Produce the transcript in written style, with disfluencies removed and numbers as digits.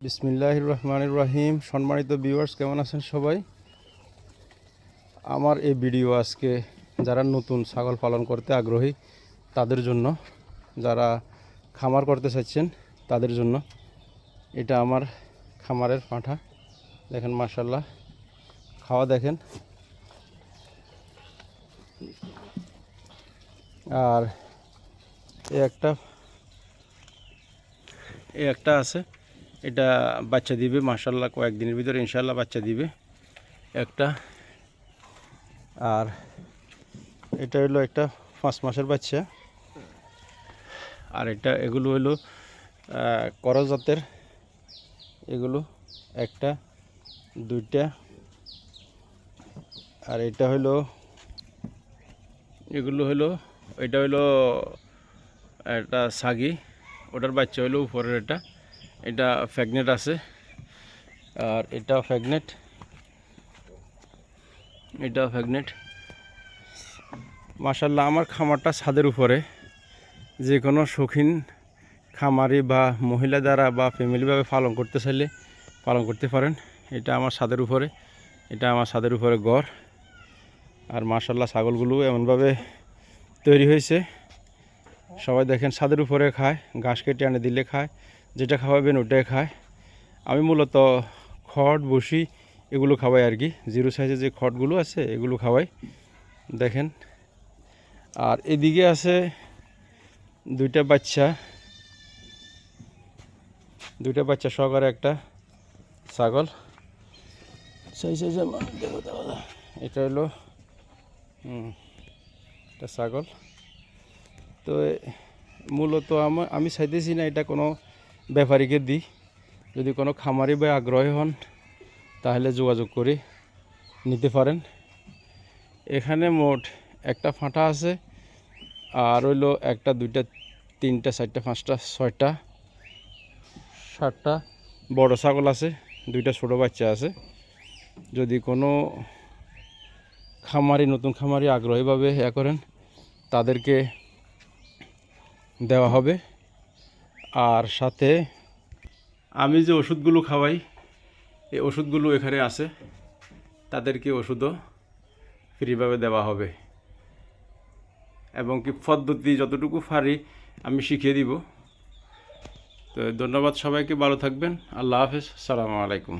বিসমিল্লাহির রহমানির রহিম। সম্মানিত ভিউয়ার্স, কেমন আছেন সবাই? আমার এই ভিডিও আজকে যারা নতুন ছাগল পালন করতে আগ্রহী তাদের জন্য, যারা খামার করতে চাচ্ছেন তাদের জন্য। এটা আমার খামারের পাঁঠা, দেখেন মাশাআল্লাহ, খাওয়া দেখেন। আর একটা আছে, এটা বাচ্চা দিবে মাশাআল্লাহ, কয়েকদিনের ভিতরে ইনশাআল্লাহ বাচ্চা দিবে একটা। আর এটা হলো একটা 5 মাসের বাচ্চা। আর এগুলো হলো করজ জাতের, এগুলো একটা দুইটা। আর এটা হলো এটা হলো একটা সাগি, ওটার বাচ্চা হলো উপরের। এটা প্রেগনেন্ট আছে। আর এটাও প্রেগনেন্ট। মাশাআল্লাহ, আমার খামারটা ছাদের উপরে। যে কোনো শৌখিন খামারি বা মহিলা দ্বারা বা ফ্যামিলিভাবে পালন করতে চাইলে পালন করতে পারেন। এটা আমার ছাদের উপরে ঘর। আর মাশাআল্লাহ, ছাগলগুলো এমনভাবে তৈরি হয়েছে, সবাই দেখেন ছাদের উপরে খায়, ঘাস কেটে আনে দিলে খায়, যেটা খাওয়াবেন ওটাই খায়। আমি মূলত খড় বসি এগুলো খাওয়াই আর কি, জিরো সাইজের যে খড়গুলো আছে এগুলো খাওয়াই, দেখেন। আর এদিকে আছে দুইটা বাচ্চা সহকারে একটা ছাগল। এটা হলো একটা ছাগল। তো মূলত আমি চাইতেছি না এটা কোনো ব্যাপারীকে দিই। যদি কোনো খামারি বা আগ্রহী হন তাহলে যোগাযোগ করে নিতে পারেন। এখানে মোট একটা ফাঁটা আছে, আর হইলো একটা দুইটা তিনটা চারটা পাঁচটা ছয়টা সাতটা বড় ছাগল আছে, দুইটা ছোট বাচ্চা আছে। যদি কোনো নতুন খামারি আগ্রহীভাবে করেন তাদেরকে দেওয়া হবে। আর সাথে আমি যে ওষুধগুলো খাওয়াই, এই ওষুধগুলো এখানে আছে, তাদেরকে ওষুধও ফ্রিভাবে দেওয়া হবে। এবং কি পদ্ধতি যতটুকু পারি আমি শিখিয়ে দিব। তো ধন্যবাদ সবাইকে, ভালো থাকবেন। আল্লাহ হাফেজ, আসসালামু আলাইকুম।